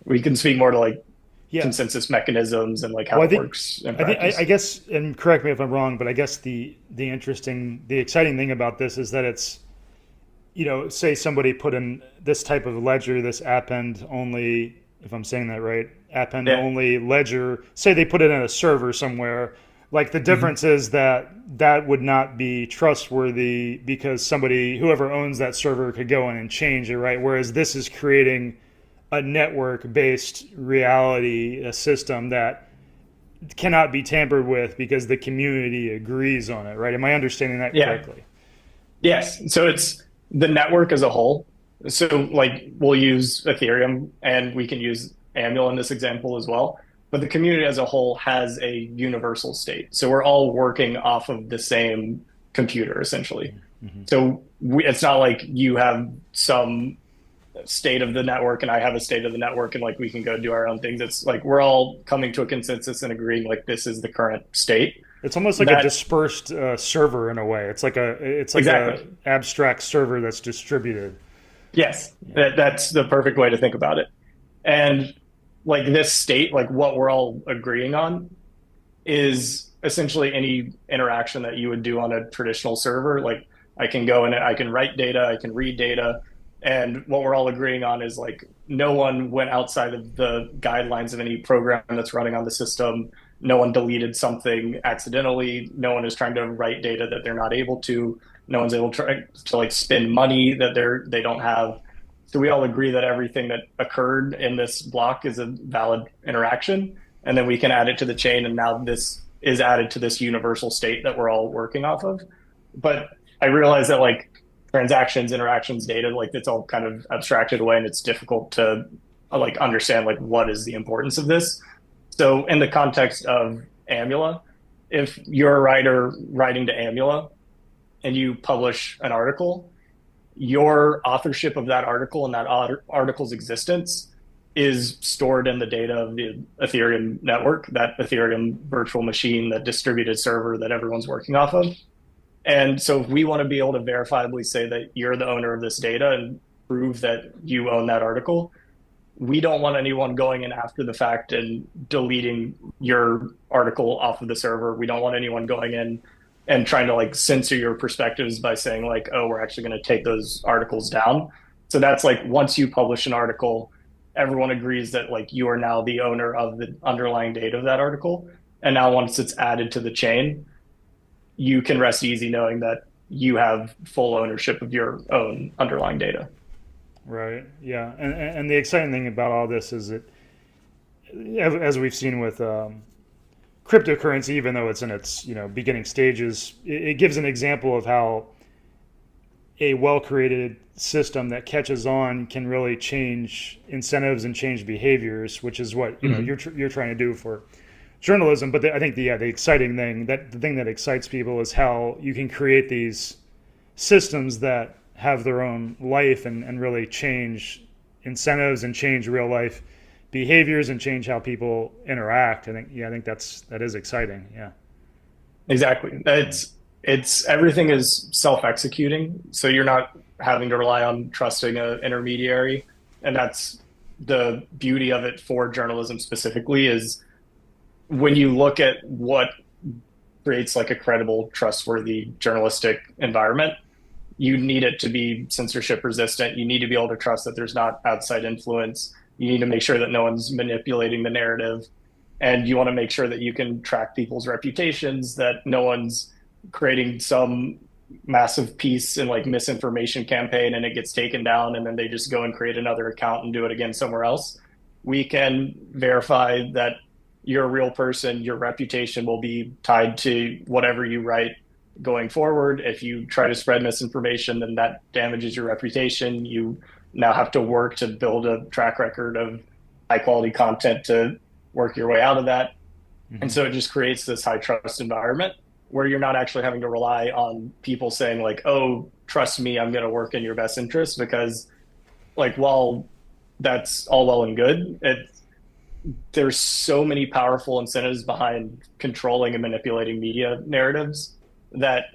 We can speak more to like
Yeah.
consensus mechanisms and like how
Well,
it works in
I
practice.
guess, and correct me if I'm wrong, but I guess the exciting thing about this is that it's, say somebody put in this type of ledger, this append only, if I'm saying that right, append
Yeah.
only ledger, say they put it in a server somewhere. Like the
Mhm.
difference is that that would not be trustworthy because somebody, whoever owns that server, could go in and change it, right? Whereas this is creating a network based reality, a system that cannot be tampered with because the community agrees on it, right? Am I understanding that
Yeah.
correctly?
Yes. So it's the network as a whole. So like we'll use Ethereum and we can use Amul in this example as well. But the community as a whole has a universal state. So we're all working off of the same computer essentially.
Mm-hmm.
So it's not like you have some state of the network and I have a state of the network and like we can go do our own things. It's like we're all coming to a consensus and agreeing like this is the current state.
It's almost like a
That
dispersed server in a way. It's like a
exactly.
abstract server that's distributed.
Yes,
Yeah.
that's the perfect way to think about it. And like this state, like what we're all agreeing on is essentially any interaction that you would do on a traditional server. Like I can go in and I can write data, I can read data. And what we're all agreeing on is like no one went outside of the guidelines of any program that's running on the system. No one deleted something accidentally. No one is trying to write data that they're not able to. No one's able to like spend money that they don't have. So we all agree that everything that occurred in this block is a valid interaction, and then we can add it to the chain, and now this is added to this universal state that we're all working off of. But I realize that like transactions, interactions, data, like it's all kind of abstracted away, and it's difficult to like understand like what is the importance of this. So in the context of Amula, if you're a writer writing to Amula and you publish an article, your authorship of that article and that article's existence is stored in the data of the Ethereum network, that Ethereum virtual machine, that distributed server that everyone's working off of. And so if we want to be able to verifiably say that you're the owner of this data and prove that you own that article, we don't want anyone going in after the fact and deleting your article off of the server. We don't want anyone going in and trying to like censor your perspectives by saying like, oh, we're actually going to take those articles down. So that's like once you publish an article, everyone agrees that like you are now the owner of the underlying data of that article. And now once it's added to the chain, you can rest easy knowing that you have full ownership of your own underlying data.
Right. Yeah. And the exciting thing about all this is that, as we've seen with cryptocurrency, even though it's in its beginning stages, it gives an example of how a well-created system that catches on can really change incentives and change behaviors, which is what
Mm-hmm.
you're trying to do for journalism. But I think the exciting thing, that the thing that excites people, is how you can create these systems that have their own life and really change incentives and change real life behaviors and change how people interact. I think that is exciting. Yeah.
Exactly. It's everything is self-executing, so you're not having to rely on trusting an intermediary, and that's the beauty of it for journalism specifically is when you look at what creates like a credible, trustworthy journalistic environment, you need it to be censorship resistant. You need to be able to trust that there's not outside influence. You need to make sure that no one's manipulating the narrative. And you want to make sure that you can track people's reputations, that no one's creating some massive piece and like misinformation campaign and it gets taken down and then they just go and create another account and do it again somewhere else. We can verify that you're a real person, your reputation will be tied to whatever you write going forward. If you try to spread misinformation, then that damages your reputation. You now have to work to build a track record of high quality content to work your way out of that. And so it just creates this high trust environment where you're not actually having to rely on people saying like, "Oh, trust me, I'm going to work in your best interest," because like while that's all well and good, there's so many powerful incentives behind controlling and manipulating media narratives that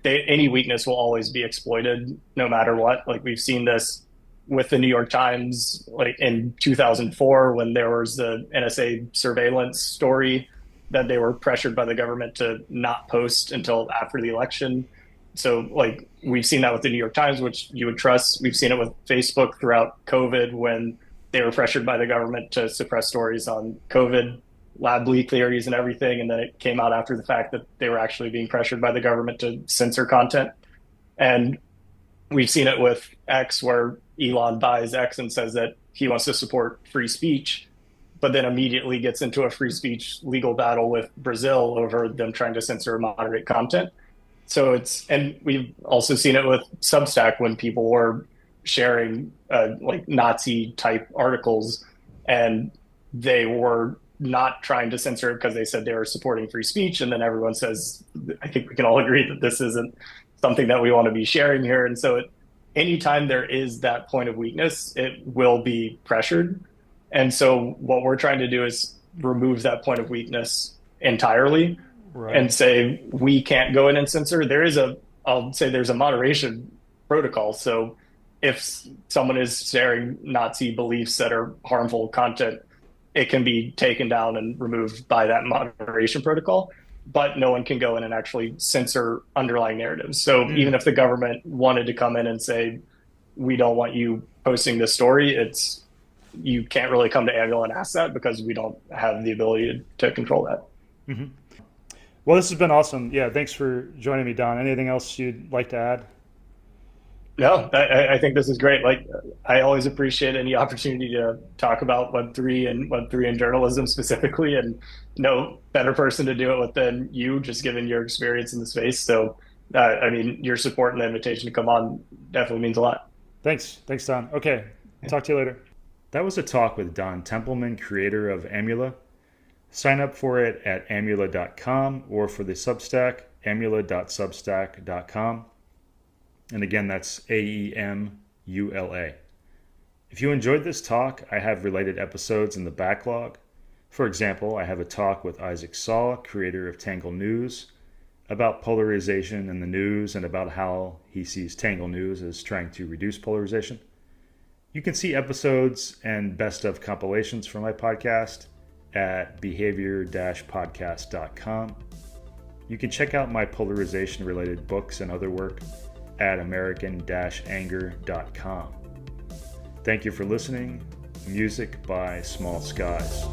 any weakness will always be exploited no matter what. Like we've seen this with the New York Times, like in 2004, when there was the NSA surveillance story that they were pressured by the government to not post until after the election. So like we've seen that with the New York Times, which you would trust. We've seen it with Facebook throughout COVID when they were pressured by the government to suppress stories on COVID lab leak theories and everything. And then it came out after the fact that they were actually being pressured by the government to censor content. And we've seen it with X, where Elon buys X and says that he wants to support free speech, but then immediately gets into a free speech legal battle with Brazil over them trying to censor moderate content. So and we've also seen it with Substack when people were sharing like Nazi type articles and they were not trying to censor it because they said they were supporting free speech. And then everyone says, I think we can all agree that this isn't something that we want to be sharing here. And so anytime there is that point of weakness, it will be pressured. And so what we're trying to do is remove that point of weakness entirely. Right. And say, we can't go in and censor. I'll say there's a moderation protocol. So if someone is sharing Nazi beliefs that are harmful content, it can be taken down and removed by that moderation protocol, but no one can go in and actually censor underlying narratives. So even if the government wanted to come in and say, we don't want you posting this story, you can't really come to Amula and ask that because we don't have the ability to control that.
Mm-hmm. Well, this has been awesome. Yeah, thanks for joining me, Don. Anything else you'd like to add?
No, I think this is great. Like, I always appreciate any opportunity to talk about Web3 and Web3 and journalism specifically, and no better person to do it with than you, just given your experience in the space. So, I mean, your support and the invitation to come on definitely means a lot.
Thanks, Don. Okay, talk to you later. That was a talk with Don Templeman, creator of Amula. Sign up for it at amula.com or for the Substack, amula.substack.com. And again, that's AEMULA. If you enjoyed this talk, I have related episodes in the backlog. For example, I have a talk with Isaac Saw, creator of Tangle News, about polarization in the news and about how he sees Tangle News as trying to reduce polarization. You can see episodes and best of compilations for my podcast at behavior-podcast.com. You can check out my polarization-related books and other work at american-anger.com. Thank you for listening. Music by Small Skies.